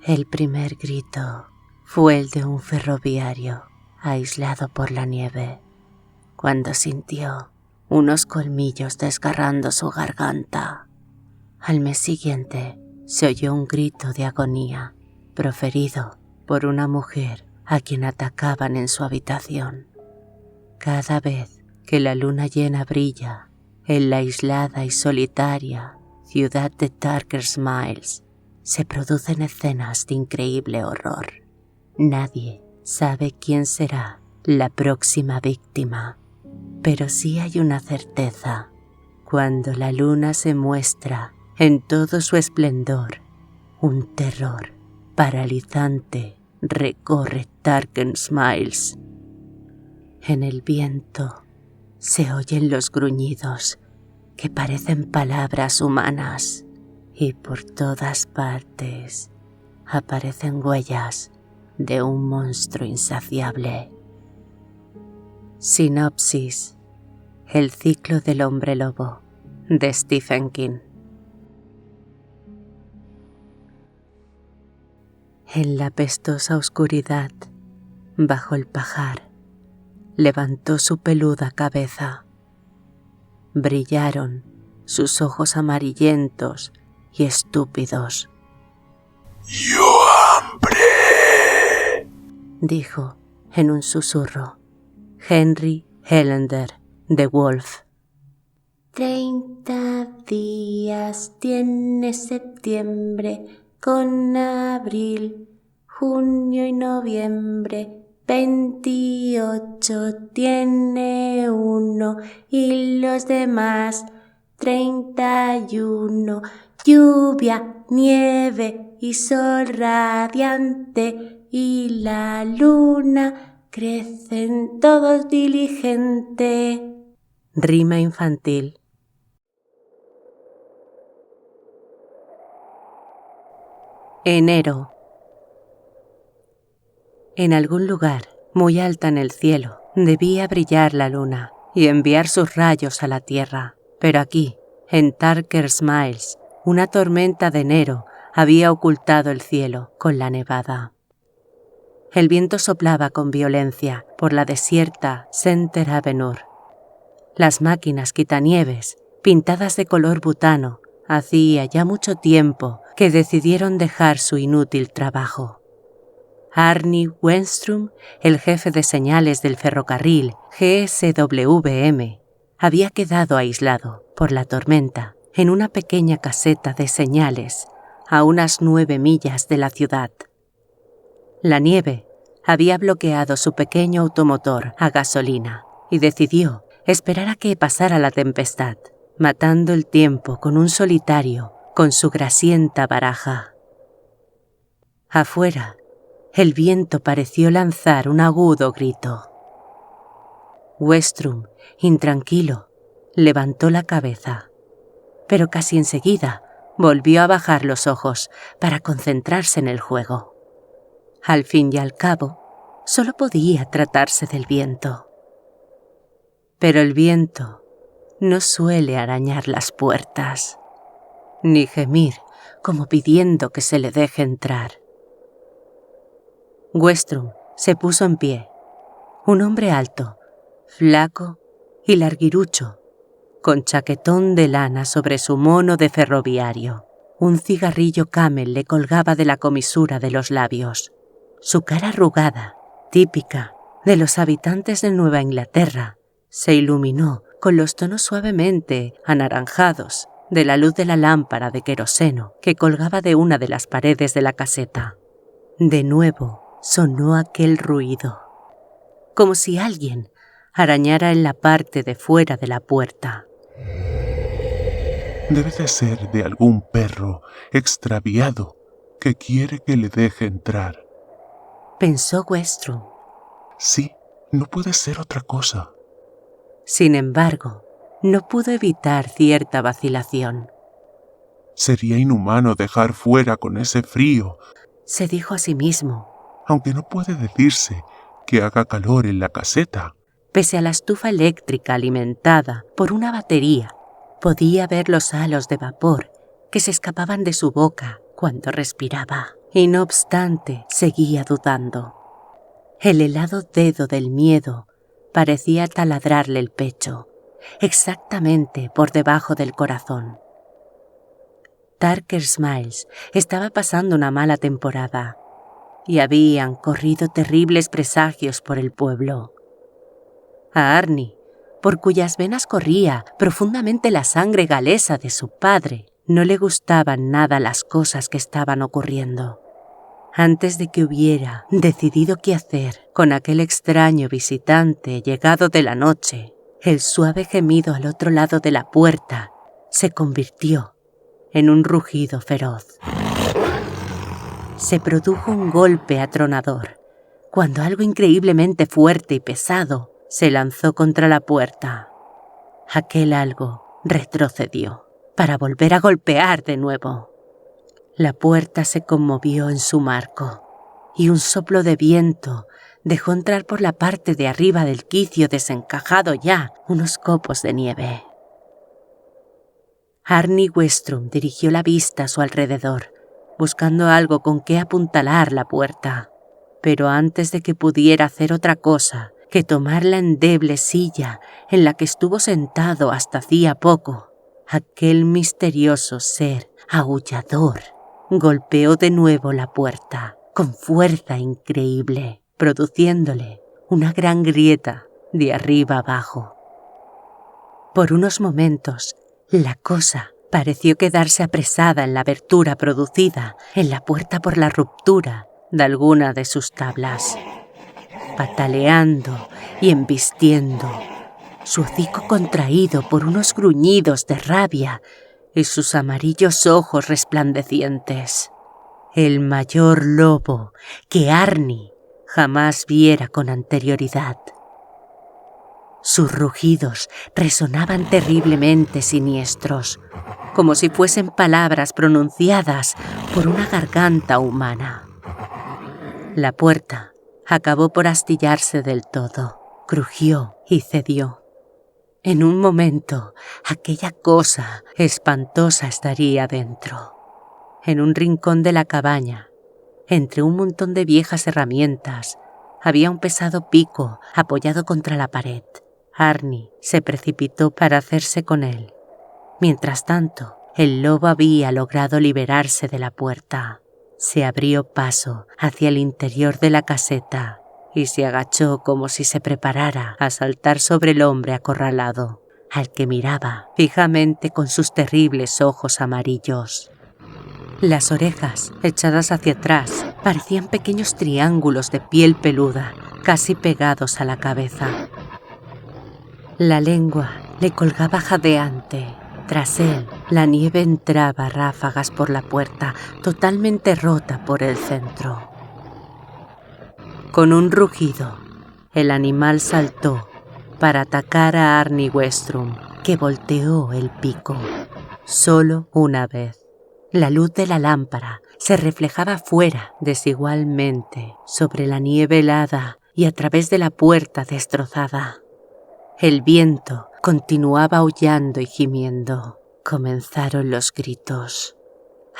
El primer grito fue el de un ferroviario aislado por la nieve, cuando sintió unos colmillos desgarrando su garganta. Al mes siguiente se oyó un grito de agonía proferido por una mujer a quien atacaban en su habitación. Cada vez que la luna llena brilla en la aislada y solitaria ciudad de Darker Smiles, se producen escenas de increíble horror. Nadie sabe quién será la próxima víctima, pero sí hay una certeza. Cuando la luna se muestra en todo su esplendor, un terror paralizante recorre Darken Smiles. En el viento se oyen los gruñidos que parecen palabras humanas, y por todas partes aparecen huellas de un monstruo insaciable. Sinopsis: El ciclo del hombre lobo, de Stephen King. En la pestosa oscuridad, bajo el pajar, levantó su peluda cabeza. Brillaron sus ojos amarillentos y estúpidos. ¡Yo hambre!, dijo en un susurro Henry Hellender, de Wolf. 30 días tiene septiembre, con abril, junio y noviembre. 28 tiene uno y los demás 31. Lluvia, nieve y sol radiante, y la luna crecen todos diligente. Rima infantil. Enero. En algún lugar, muy alta en el cielo, debía brillar la luna y enviar sus rayos a la tierra. Pero aquí, en Darker Smiles, una tormenta de enero había ocultado el cielo con la nevada. El viento soplaba con violencia por la desierta Center Avenue. Las máquinas quitanieves, pintadas de color butano, hacía ya mucho tiempo que decidieron dejar su inútil trabajo. Arnie Wenstrom, el jefe de señales del ferrocarril GSWM, había quedado aislado por la tormenta en una pequeña caseta de señales a unas 9 millas de la ciudad. La nieve había bloqueado su pequeño automotor a gasolina y decidió esperar a que pasara la tempestad, matando el tiempo con un solitario con su grasienta baraja. Afuera, el viento pareció lanzar un agudo grito. Westrum, intranquilo, levantó la cabeza, pero casi enseguida volvió a bajar los ojos para concentrarse en el juego. Al fin y al cabo, solo podía tratarse del viento. Pero el viento no suele arañar las puertas, ni gemir como pidiendo que se le deje entrar. Westrum se puso en pie, un hombre alto, flaco y larguirucho, con chaquetón de lana sobre su mono de ferroviario. Un cigarrillo Camel le colgaba de la comisura de los labios. Su cara arrugada, típica de los habitantes de Nueva Inglaterra, se iluminó con los tonos suavemente anaranjados de la luz de la lámpara de queroseno que colgaba de una de las paredes de la caseta. De nuevo sonó aquel ruido, como si alguien arañara en la parte de fuera de la puerta. Debe de ser de algún perro extraviado que quiere que le deje entrar, pensó Westrum. Sí, no puede ser otra cosa. Sin embargo, no pudo evitar cierta vacilación. Sería inhumano dejar fuera con ese frío, se dijo a sí mismo. Aunque no puede decirse que haga calor en la caseta. Pese a la estufa eléctrica alimentada por una batería, podía ver los halos de vapor que se escapaban de su boca cuando respiraba. y no obstante seguía dudando. El helado dedo del miedo parecía taladrarle el pecho, exactamente por debajo del corazón. Tarker Smiles estaba pasando una mala temporada y habían corrido terribles presagios por el pueblo. A Arnie, por cuyas venas corría profundamente la sangre galesa de su padre, no le gustaban nada las cosas que estaban ocurriendo. Antes de que hubiera decidido qué hacer con aquel extraño visitante llegado de la noche, el suave gemido al otro lado de la puerta se convirtió en un rugido feroz. Se produjo un golpe atronador, cuando algo increíblemente fuerte y pesado se lanzó contra la puerta. Aquel algo retrocedió para volver a golpear de nuevo. La puerta se conmovió en su marco y un soplo de viento dejó entrar por la parte de arriba del quicio desencajado ya unos copos de nieve. Arnie Westrum dirigió la vista a su alrededor, buscando algo con qué apuntalar la puerta. Pero antes de que pudiera hacer otra cosa que tomar la endeble silla en la que estuvo sentado hasta hacía poco, aquel misterioso ser aullador golpeó de nuevo la puerta con fuerza increíble, produciéndole una gran grieta de arriba abajo. Por unos momentos, la cosa pareció quedarse apresada en la abertura producida en la puerta por la ruptura de alguna de sus tablas. Pataleando y embistiendo, su hocico contraído por unos gruñidos de rabia y sus amarillos ojos resplandecientes. El mayor lobo que Arnie jamás viera con anterioridad. Sus rugidos resonaban terriblemente siniestros, como si fuesen palabras pronunciadas por una garganta humana. La puerta acabó por astillarse del todo, crujió y cedió. En un momento, aquella cosa espantosa estaría dentro. En un rincón de la cabaña, entre un montón de viejas herramientas, había un pesado pico apoyado contra la pared. Arnie se precipitó para hacerse con él. Mientras tanto, el lobo había logrado liberarse de la puerta. Se abrió paso hacia el interior de la caseta y se agachó como si se preparara a saltar sobre el hombre acorralado, al que miraba fijamente con sus terribles ojos amarillos. Las orejas, echadas hacia atrás, parecían pequeños triángulos de piel peluda, casi pegados a la cabeza. La lengua le colgaba jadeante. Tras él, la nieve entraba a ráfagas por la puerta, totalmente rota por el centro. Con un rugido, el animal saltó para atacar a Arnie Westrum, que volteó el pico. Solo una vez. La luz de la lámpara se reflejaba fuera desigualmente sobre la nieve helada y a través de la puerta destrozada. El viento continuaba aullando y gimiendo. Comenzaron los gritos.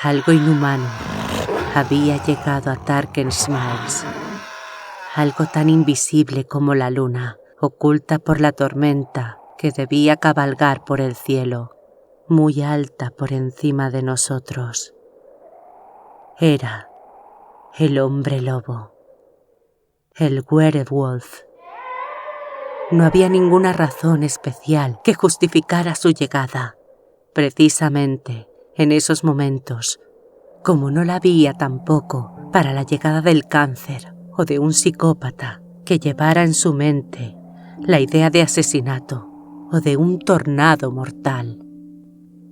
Algo inhumano había llegado a Tarker Smiles. Algo tan invisible como la luna, oculta por la tormenta que debía cabalgar por el cielo, muy alta por encima de nosotros. Era el hombre lobo, el werewolf. No había ninguna razón especial que justificara su llegada. Precisamente en esos momentos, como no la había tampoco para la llegada del cáncer o de un psicópata que llevara en su mente la idea de asesinato o de un tornado mortal.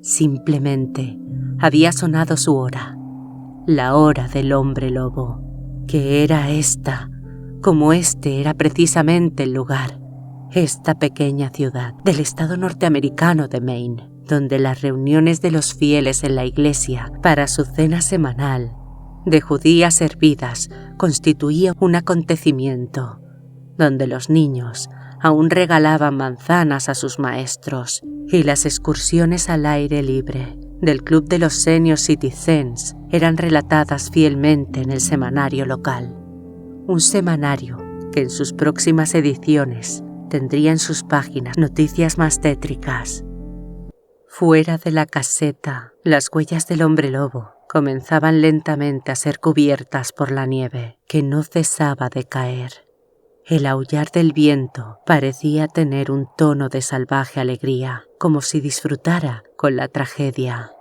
Simplemente había sonado su hora, la hora del hombre lobo, que era esta, como este era precisamente el lugar, esta pequeña ciudad del estado norteamericano de Maine, donde las reuniones de los fieles en la iglesia para su cena semanal de judías hervidas constituía un acontecimiento, donde los niños aún regalaban manzanas a sus maestros y las excursiones al aire libre del Club de los Senior Citizens eran relatadas fielmente en el semanario local. Un semanario que en sus próximas ediciones tendría en sus páginas noticias más tétricas. Fuera de la caseta, las huellas del hombre lobo comenzaban lentamente a ser cubiertas por la nieve, que no cesaba de caer. El aullar del viento parecía tener un tono de salvaje alegría, como si disfrutara con la tragedia.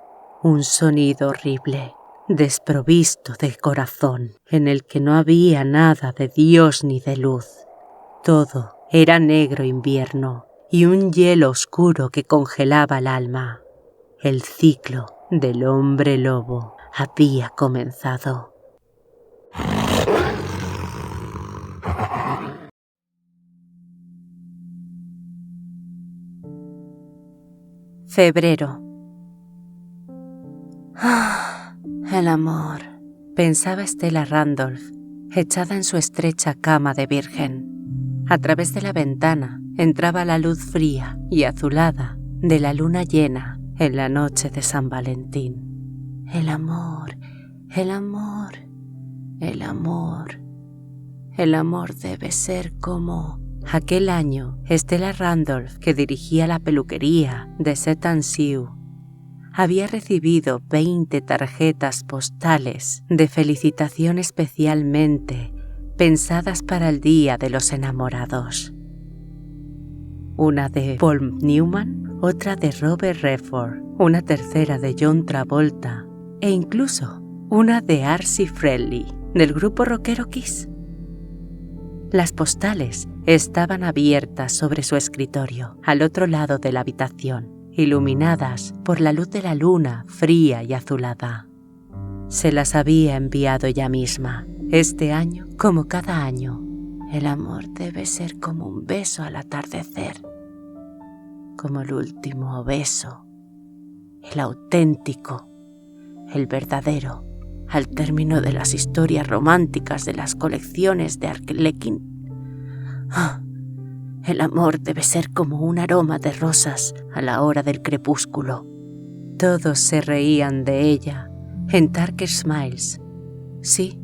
Un sonido horrible, desprovisto de corazón, en el que no había nada de Dios ni de luz. Todo era negro invierno y un hielo oscuro que congelaba el alma. El ciclo del hombre lobo había comenzado. Febrero. El amor, pensaba Stella Randolph, echada en su estrecha cama de virgen. A través de la ventana entraba la luz fría y azulada de la luna llena en la noche de San Valentín. El amor, el amor, el amor. El amor debe ser como... Aquel año, Stella Randolph, que dirigía la peluquería de Set and Sew, había recibido 20 tarjetas postales de felicitación especialmente pensadas para el Día de los Enamorados. Una de Paul Newman, otra de Robert Redford, una tercera de John Travolta e incluso una de Archie Frehley, del grupo rockero Kiss. Las postales estaban abiertas sobre su escritorio, al otro lado de la habitación, iluminadas por la luz de la luna fría y azulada. Se las había enviado ella misma, este año como cada año. El amor debe ser como un beso al atardecer, como el último beso, el auténtico, el verdadero, al término de las historias románticas de las colecciones de Arlequín. El amor debe ser como un aroma de rosas a la hora del crepúsculo. Todos se reían de ella en Tarker Smiles. Sí,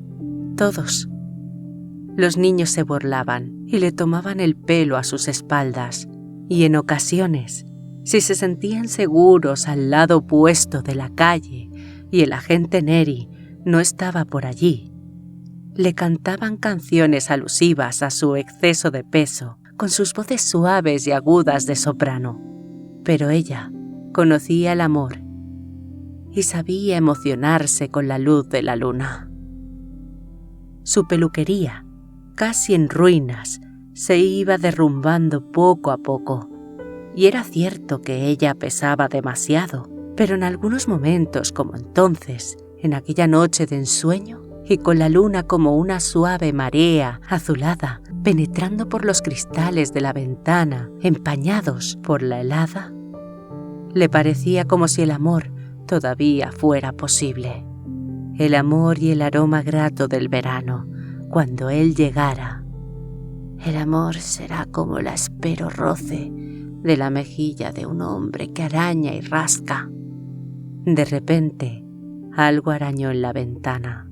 todos. Los niños se burlaban y le tomaban el pelo a sus espaldas, y en ocasiones, si se sentían seguros al lado opuesto de la calle y el agente Neri no estaba por allí, le cantaban canciones alusivas a su exceso de peso con sus voces suaves y agudas de soprano. Pero ella conocía el amor y sabía emocionarse con la luz de la luna. Su peluquería, casi en ruinas, se iba derrumbando poco a poco, y era cierto que ella pesaba demasiado, pero en algunos momentos como entonces, en aquella noche de ensueño, y con la luna como una suave marea azulada penetrando por los cristales de la ventana, empañados por la helada, le parecía como si el amor todavía fuera posible. El amor y el aroma grato del verano, cuando él llegara. El amor será como el áspero roce de la mejilla de un hombre que araña y rasca. De repente, algo arañó en la ventana.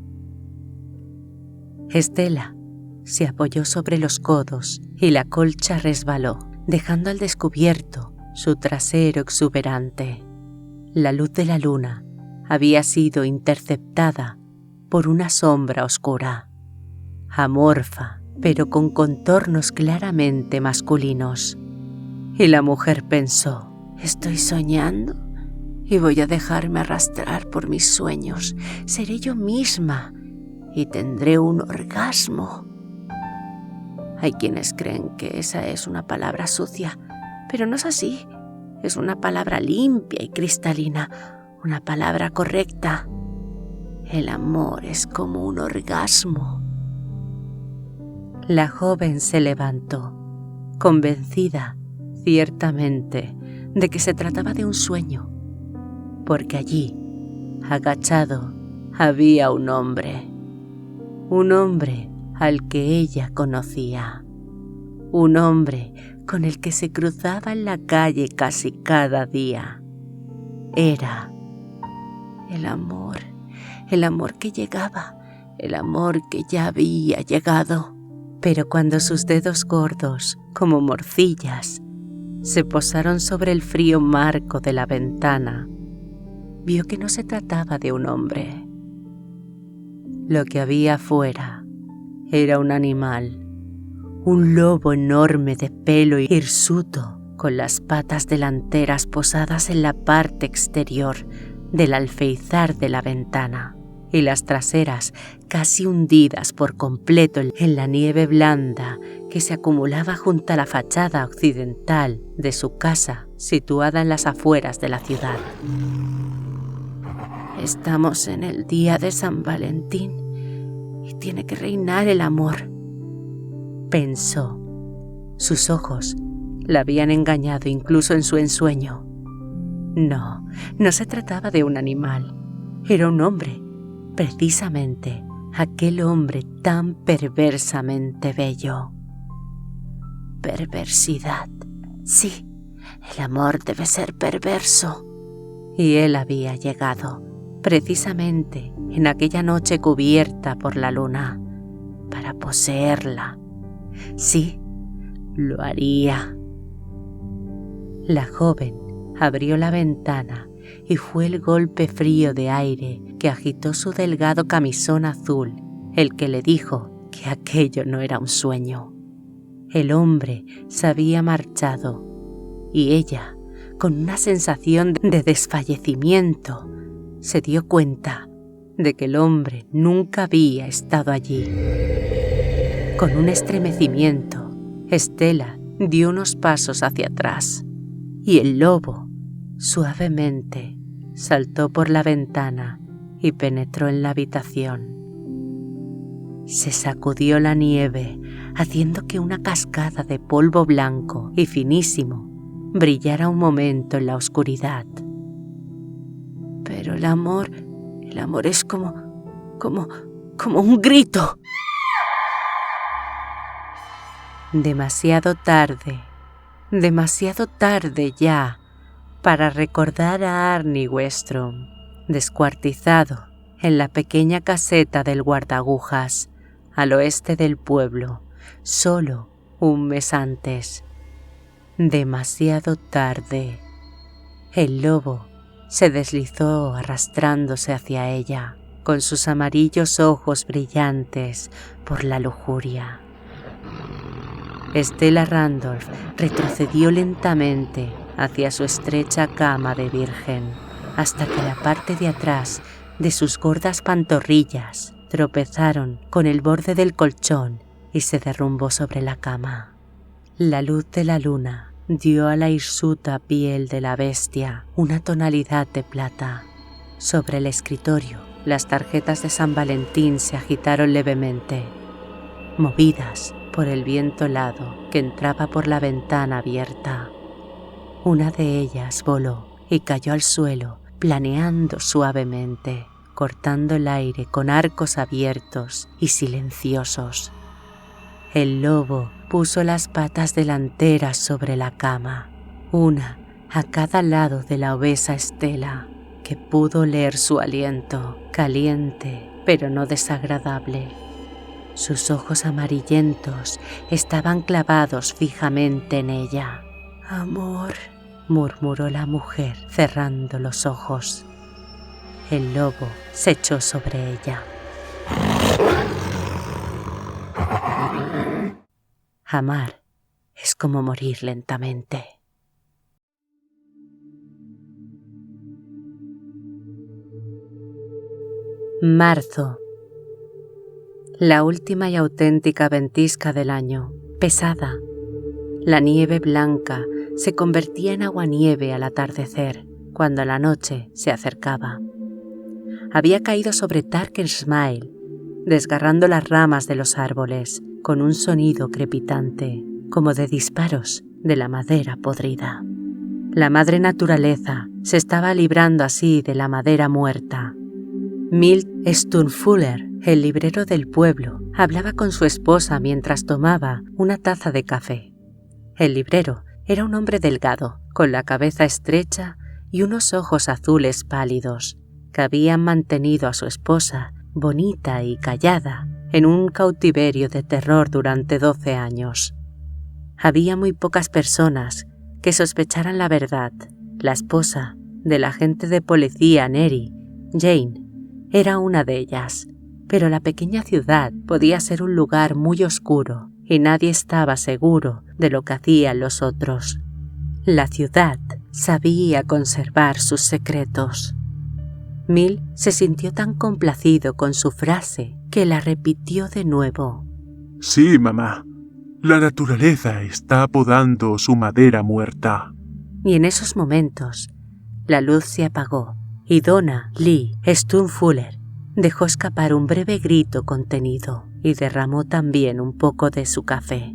Stella se apoyó sobre los codos y la colcha resbaló, dejando al descubierto su trasero exuberante. La luz de la luna había sido interceptada por una sombra oscura, amorfa, pero con contornos claramente masculinos. Y la mujer pensó: ¿estoy soñando? Y voy a dejarme arrastrar por mis sueños. Seré yo misma y tendré un orgasmo. Hay quienes creen que esa es una palabra sucia, pero no es así. Es una palabra limpia y cristalina, una palabra correcta. El amor es como un orgasmo. La joven se levantó, convencida, ciertamente, de que se trataba de un sueño, porque allí, agachado, había un hombre al que ella conocía, un hombre con el que se cruzaba en la calle casi cada día. Era el amor que llegaba, el amor que ya había llegado. Pero cuando sus dedos gordos, como morcillas, se posaron sobre el frío marco de la ventana, vio que no se trataba de un hombre. Lo que había afuera era un animal, un lobo enorme de pelo hirsuto, con las patas delanteras posadas en la parte exterior del alféizar de la ventana y las traseras casi hundidas por completo en la nieve blanda que se acumulaba junto a la fachada occidental de su casa situada en las afueras de la ciudad. Estamos en el día de San Valentín y tiene que reinar el amor, pensó. Sus ojos la habían engañado incluso en su ensueño. No se trataba de un animal, era un hombre, precisamente aquel hombre tan perversamente bello. Perversidad, sí, el amor debe ser perverso. Y él había llegado, precisamente en aquella noche cubierta por la luna, para poseerla. Sí, lo haría. La joven abrió la ventana y fue el golpe frío de aire que agitó su delgado camisón azul el que le dijo que aquello no era un sueño. El hombre se había marchado y ella, con una sensación de desfallecimiento, se dio cuenta de que el hombre nunca había estado allí. Con un estremecimiento, Estela dio unos pasos hacia atrás y el lobo, suavemente, saltó por la ventana y penetró en la habitación. Se sacudió la nieve, haciendo que una cascada de polvo blanco y finísimo brillara un momento en la oscuridad. Pero el amor es como un grito. Demasiado tarde ya para recordar a Arnie Westrom, descuartizado en la pequeña caseta del guardaagujas al oeste del pueblo, solo un mes antes. Demasiado tarde. El lobo se deslizó arrastrándose hacia ella, con sus amarillos ojos brillantes por la lujuria. Estela Randolph retrocedió lentamente hacia su estrecha cama de virgen, hasta que la parte de atrás de sus gordas pantorrillas tropezaron con el borde del colchón y se derrumbó sobre la cama. La luz de la luna dio a la hirsuta piel de la bestia una tonalidad de plata. Sobre el escritorio, las tarjetas de San Valentín se agitaron levemente, movidas por el viento helado que entraba por la ventana abierta. Una de ellas voló y cayó al suelo, planeando suavemente, cortando el aire con arcos abiertos y silenciosos. El lobo puso las patas delanteras sobre la cama, una a cada lado de la obesa Estela, que pudo oler su aliento, caliente pero no desagradable. Sus ojos amarillentos estaban clavados fijamente en ella. «Amor», murmuró la mujer, cerrando los ojos. El lobo se echó sobre ella. Amar es como morir lentamente. Marzo. La última y auténtica ventisca del año, pesada. La nieve blanca se convertía en aguanieve al atardecer, cuando la noche se acercaba. Había caído sobre Tarker Smile, desgarrando las ramas de los árboles, con un sonido crepitante, como de disparos de la madera podrida. La madre naturaleza se estaba librando así de la madera muerta. Milt Sturmfuller, el librero del pueblo, hablaba con su esposa mientras tomaba una taza de café. El librero era un hombre delgado, con la cabeza estrecha y unos ojos azules pálidos, que habían mantenido a su esposa, bonita y callada, en un cautiverio de terror durante 12 años. Había muy pocas personas que sospecharan la verdad. La esposa del agente de policía Neri, Jane, era una de ellas, pero la pequeña ciudad podía ser un lugar muy oscuro y nadie estaba seguro de lo que hacían los otros. La ciudad sabía conservar sus secretos. Mill se sintió tan complacido con su frase que la repitió de nuevo. Sí, mamá. La naturaleza está podando su madera muerta. Y en esos momentos, la luz se apagó y Donna Lee Stunfuller dejó escapar un breve grito contenido y derramó también un poco de su café.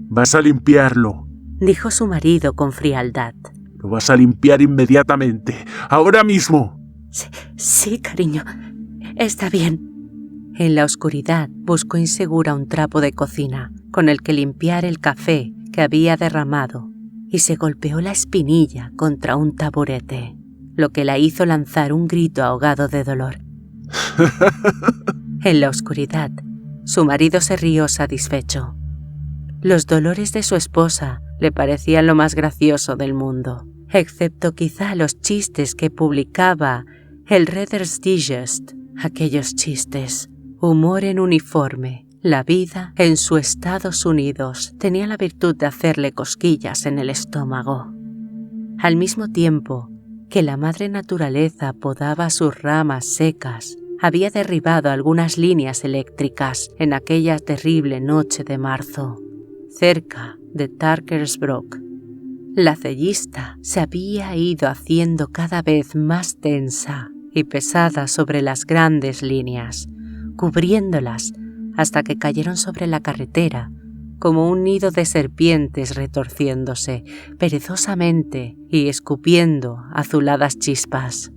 «Vas a limpiarlo», dijo su marido con frialdad. «Lo vas a limpiar inmediatamente, ahora mismo». Sí, cariño, está bien. En la oscuridad buscó insegura un trapo de cocina con el que limpiar el café que había derramado y se golpeó la espinilla contra un taburete, lo que la hizo lanzar un grito ahogado de dolor. En la oscuridad, su marido se rió satisfecho. Los dolores de su esposa le parecían lo más gracioso del mundo, excepto quizá los chistes que publicaba el Reader's Digest, aquellos chistes. Humor en uniforme. La vida en sus Estados Unidos tenía la virtud de hacerle cosquillas en el estómago. Al mismo tiempo que la madre naturaleza podaba sus ramas secas, había derribado algunas líneas eléctricas en aquella terrible noche de marzo, cerca de Tarker's Brook. La cellista se había ido haciendo cada vez más densa y pesada sobre las grandes líneas, cubriéndolas hasta que cayeron sobre la carretera como un nido de serpientes retorciéndose perezosamente y escupiendo azuladas chispas.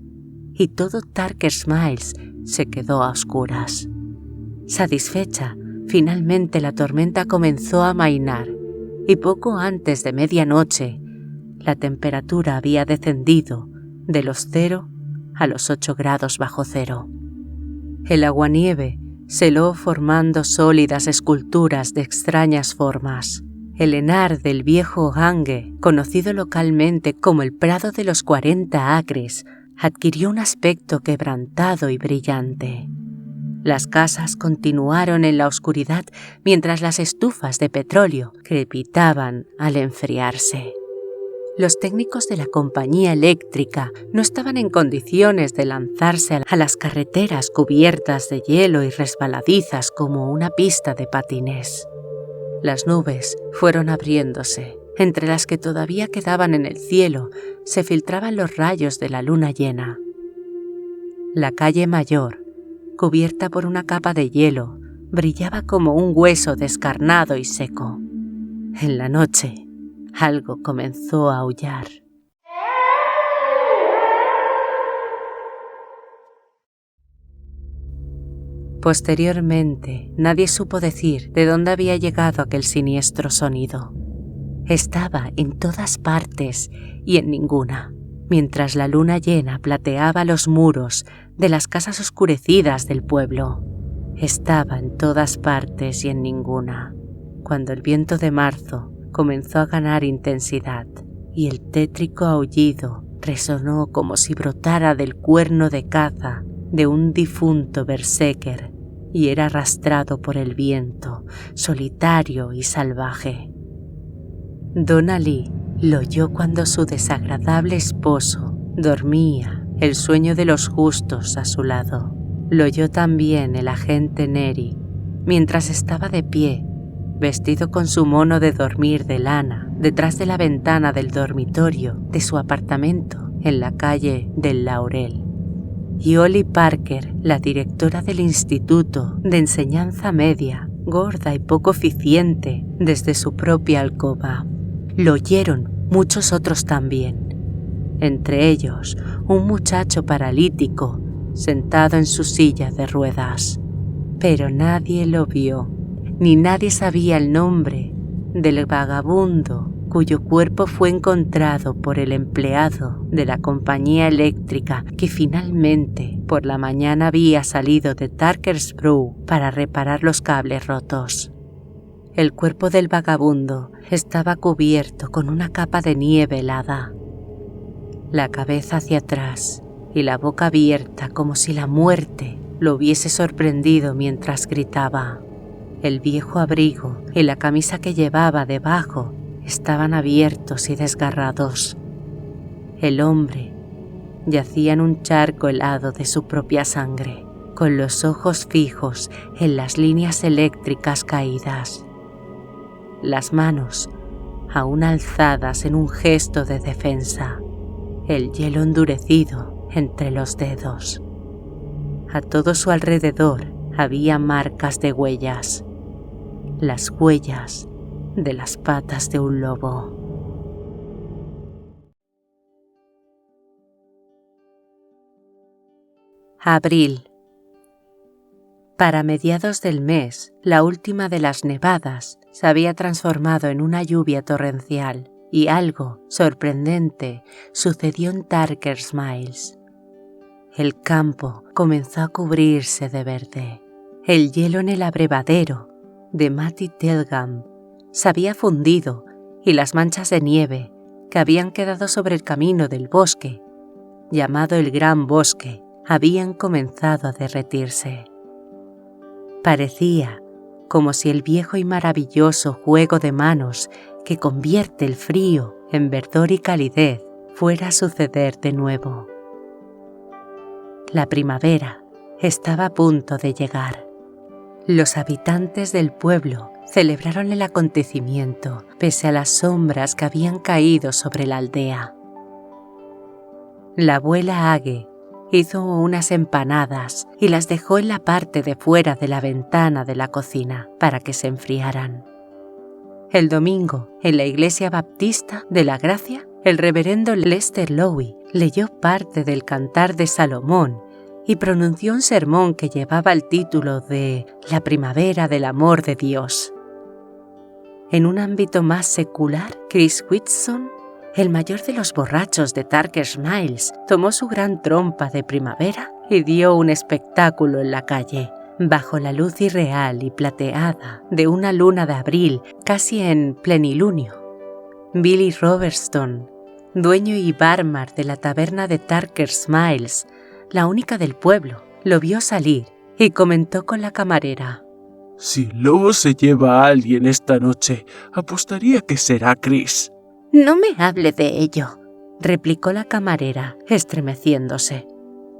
Y todo Tarker's Mills se quedó a oscuras. Satisfecha, finalmente la tormenta comenzó a amainar y poco antes de medianoche la temperatura había descendido de los 0 a los 8 grados bajo cero. El aguanieve se heló formando sólidas esculturas de extrañas formas. El henar del viejo Gange, conocido localmente como el Prado de los 40 acres, adquirió un aspecto quebrantado y brillante. Las casas continuaron en la oscuridad mientras las estufas de petróleo crepitaban al enfriarse. Los técnicos de la compañía eléctrica no estaban en condiciones de lanzarse a las carreteras cubiertas de hielo y resbaladizas como una pista de patines. Las nubes fueron abriéndose. Entre las que todavía quedaban en el cielo se filtraban los rayos de la luna llena. La calle mayor, cubierta por una capa de hielo, brillaba como un hueso descarnado y seco. En la noche, algo comenzó a aullar. Posteriormente, nadie supo decir de dónde había llegado aquel siniestro sonido. Estaba en todas partes y en ninguna, mientras la luna llena plateaba los muros de las casas oscurecidas del pueblo. Estaba en todas partes y en ninguna, cuando el viento de marzo comenzó a ganar intensidad y el tétrico aullido resonó como si brotara del cuerno de caza de un difunto berserker y era arrastrado por el viento, solitario y salvaje. Donna Lee lo oyó cuando su desagradable esposo dormía el sueño de los justos a su lado. Lo oyó también el agente Neri mientras estaba de pie, vestido con su mono de dormir de lana, detrás de la ventana del dormitorio de su apartamento en la calle del Laurel. Y Ollie Parker, la directora del Instituto de Enseñanza Media, gorda y poco eficiente, desde su propia alcoba. Lo oyeron muchos otros también, entre ellos un muchacho paralítico sentado en su silla de ruedas. Pero nadie lo vio, ni nadie sabía el nombre del vagabundo cuyo cuerpo fue encontrado por el empleado de la compañía eléctrica que finalmente por la mañana había salido de Tarker's Brew para reparar los cables rotos. El cuerpo del vagabundo estaba cubierto con una capa de nieve helada, la cabeza hacia atrás y la boca abierta como si la muerte lo hubiese sorprendido mientras gritaba. El viejo abrigo y la camisa que llevaba debajo estaban abiertos y desgarrados. El hombre yacía en un charco helado de su propia sangre, con los ojos fijos en las líneas eléctricas caídas. Las manos aún alzadas en un gesto de defensa, el hielo endurecido entre los dedos. A todo su alrededor había marcas de huellas, las huellas de las patas de un lobo. Abril. Para mediados del mes, la última de las nevadas se había transformado en una lluvia torrencial y algo sorprendente sucedió en Tarker's Mills. El campo comenzó a cubrirse de verde. El hielo en el abrevadero de Matty Telgam se había fundido y las manchas de nieve que habían quedado sobre el camino del bosque, llamado el Gran Bosque, habían comenzado a derretirse. Parecía como si el viejo y maravilloso juego de manos que convierte el frío en verdor y calidez fuera a suceder de nuevo. La primavera estaba a punto de llegar. Los habitantes del pueblo celebraron el acontecimiento pese a las sombras que habían caído sobre la aldea. La abuela Age hizo unas empanadas y las dejó en la parte de fuera de la ventana de la cocina para que se enfriaran. El domingo, en la iglesia baptista de la Gracia, el reverendo Lester Lowy leyó parte del Cantar de Salomón y pronunció un sermón que llevaba el título de La primavera del amor de Dios. En un ámbito más secular, Chris Whitson, el mayor de los borrachos de Tarker's Mills, tomó su gran trompa de primavera y dio un espectáculo en la calle, bajo la luz irreal y plateada de una luna de abril casi en plenilunio. Billy Robertson, dueño y barman de la taberna de Tarker's Mills, la única del pueblo, lo vio salir y comentó con la camarera: «Si Lobo se lleva a alguien esta noche, apostaría que será Chris». «No me hable de ello», replicó la camarera, estremeciéndose.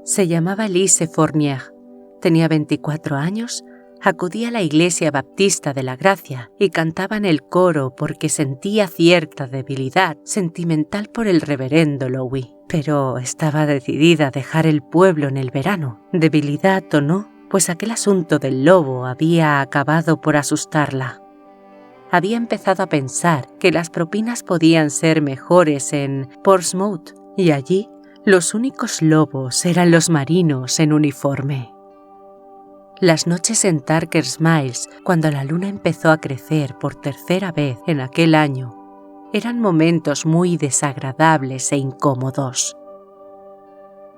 Se llamaba Elise Fournier, tenía 24 años, acudía a la iglesia baptista de la Gracia y cantaba en el coro porque sentía cierta debilidad sentimental por el reverendo Lowy, pero estaba decidida a dejar el pueblo en el verano, debilidad o no, pues aquel asunto del lobo había acabado por asustarla. Había empezado a pensar que las propinas podían ser mejores en Portsmouth y allí los únicos lobos eran los marinos en uniforme. Las noches en Tarker's Mills, cuando la luna empezó a crecer por tercera vez en aquel año, eran momentos muy desagradables e incómodos.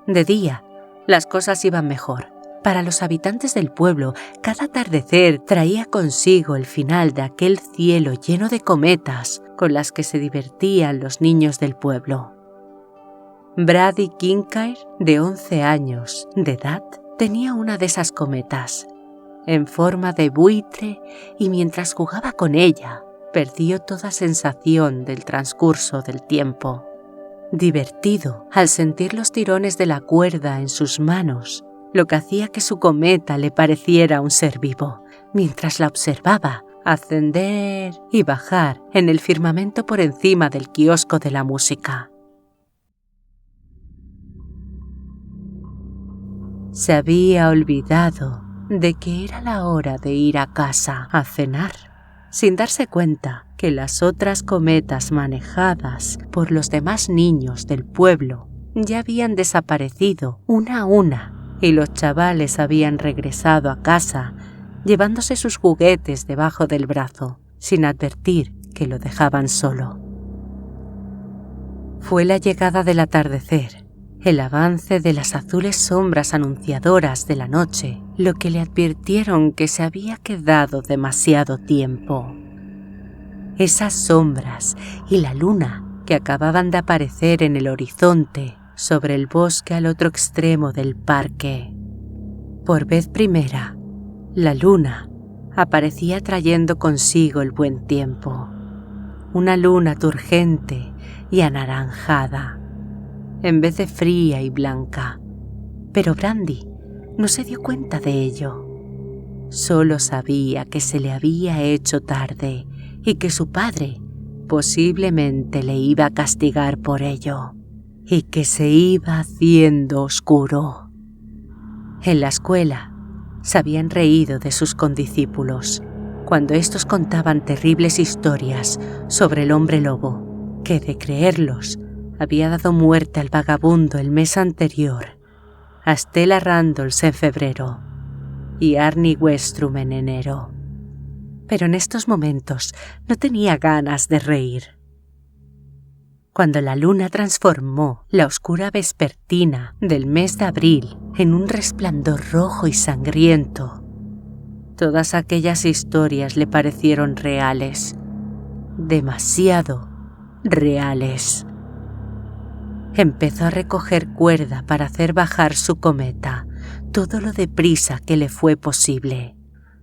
De día, las cosas iban mejor. Para los habitantes del pueblo, cada atardecer traía consigo el final de aquel cielo lleno de cometas con las que se divertían los niños del pueblo. Brady Kincaid, de 11 años de edad, tenía una de esas cometas, en forma de buitre, y mientras jugaba con ella, perdió toda sensación del transcurso del tiempo. Divertido al sentir los tirones de la cuerda en sus manos, lo que hacía que su cometa le pareciera un ser vivo, mientras la observaba ascender y bajar en el firmamento por encima del kiosco de la música. Se había olvidado de que era la hora de ir a casa a cenar, sin darse cuenta que las otras cometas manejadas por los demás niños del pueblo ya habían desaparecido una a una, y los chavales habían regresado a casa llevándose sus juguetes debajo del brazo, sin advertir que lo dejaban solo. Fue la llegada del atardecer, el avance de las azules sombras anunciadoras de la noche, lo que le advirtieron que se había quedado demasiado tiempo. Esas sombras y la luna que acababan de aparecer en el horizonte sobre el bosque al otro extremo del parque. Por vez primera, la luna aparecía trayendo consigo el buen tiempo. Una luna turgente y anaranjada, en vez de fría y blanca. Pero Brandy no se dio cuenta de ello. Solo sabía que se le había hecho tarde y que su padre posiblemente le iba a castigar por ello, y que se iba haciendo oscuro. En la escuela se habían reído de sus condiscípulos cuando estos contaban terribles historias sobre el hombre lobo, que de creerlos había dado muerte al vagabundo el mes anterior, a Stella Randalls en febrero y Arnie Westrum en enero. Pero en estos momentos no tenía ganas de reír. Cuando la luna transformó la oscura vespertina del mes de abril en un resplandor rojo y sangriento, todas aquellas historias le parecieron reales, demasiado reales. Empezó a recoger cuerda para hacer bajar su cometa todo lo deprisa que le fue posible,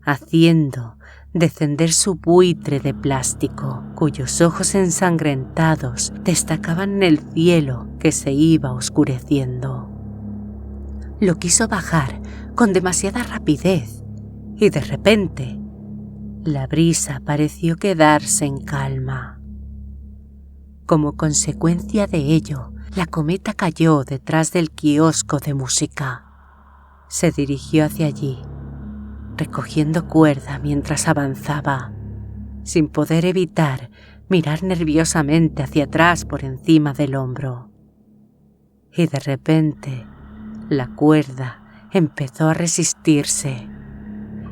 haciendo descender su buitre de plástico, cuyos ojos ensangrentados destacaban en el cielo que se iba oscureciendo. Lo quiso bajar con demasiada rapidez y de repente la brisa pareció quedarse en calma. Como consecuencia de ello, la cometa cayó detrás del kiosco de música. Se dirigió hacia allí, recogiendo cuerda mientras avanzaba, sin poder evitar mirar nerviosamente hacia atrás por encima del hombro. Y de repente, la cuerda empezó a resistirse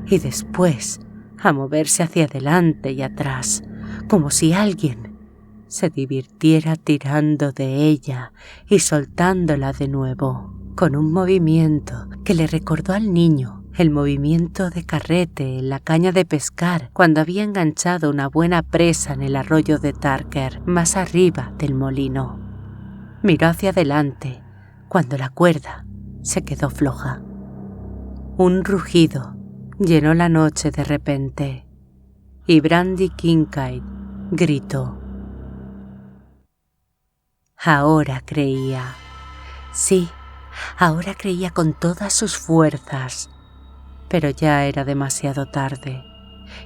y después a moverse hacia adelante y atrás, como si alguien se divirtiera tirando de ella y soltándola de nuevo, con un movimiento que le recordó al niño el movimiento de carrete en la caña de pescar cuando había enganchado una buena presa en el arroyo de Tarker, más arriba del molino. Miró hacia adelante cuando la cuerda se quedó floja. Un rugido llenó la noche de repente y Brandy Kincaid gritó. Ahora creía. Sí, ahora creía con todas sus fuerzas. Pero ya era demasiado tarde,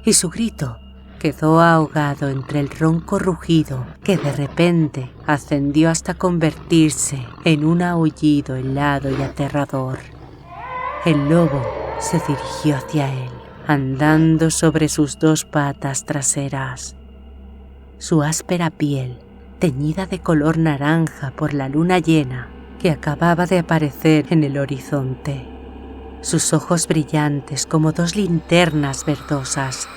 y su grito quedó ahogado entre el ronco rugido que de repente ascendió hasta convertirse en un aullido helado y aterrador. El lobo se dirigió hacia él, andando sobre sus dos patas traseras. Su áspera piel, teñida de color naranja por la luna llena que acababa de aparecer en el horizonte. Sus ojos brillantes como dos linternas verdosas,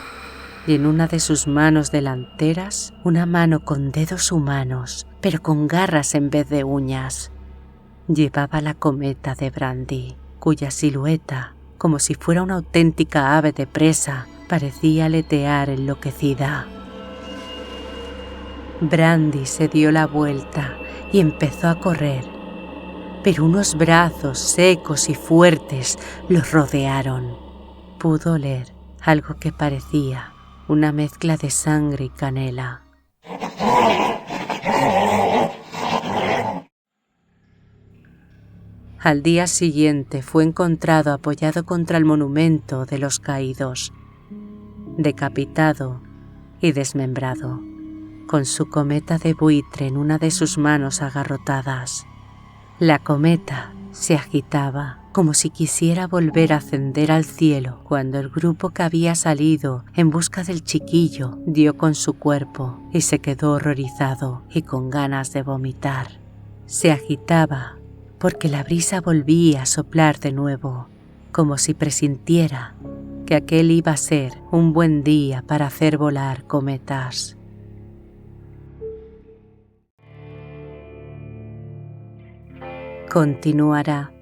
y en una de sus manos delanteras una mano con dedos humanos, pero con garras en vez de uñas. Llevaba la cometa de Brandy, cuya silueta, como si fuera una auténtica ave de presa, parecía aletear enloquecida. Brandy se dio la vuelta y empezó a correr, pero unos brazos secos y fuertes los rodearon. Pudo oler algo que parecía una mezcla de sangre y canela. Al día siguiente fue encontrado apoyado contra el monumento de los caídos, decapitado y desmembrado, con su cometa de buitre en una de sus manos agarrotadas. La cometa se agitaba como si quisiera volver a ascender al cielo cuando el grupo que había salido en busca del chiquillo dio con su cuerpo y se quedó horrorizado y con ganas de vomitar. Se agitaba porque la brisa volvía a soplar de nuevo, como si presintiera que aquel iba a ser un buen día para hacer volar cometas. continuará.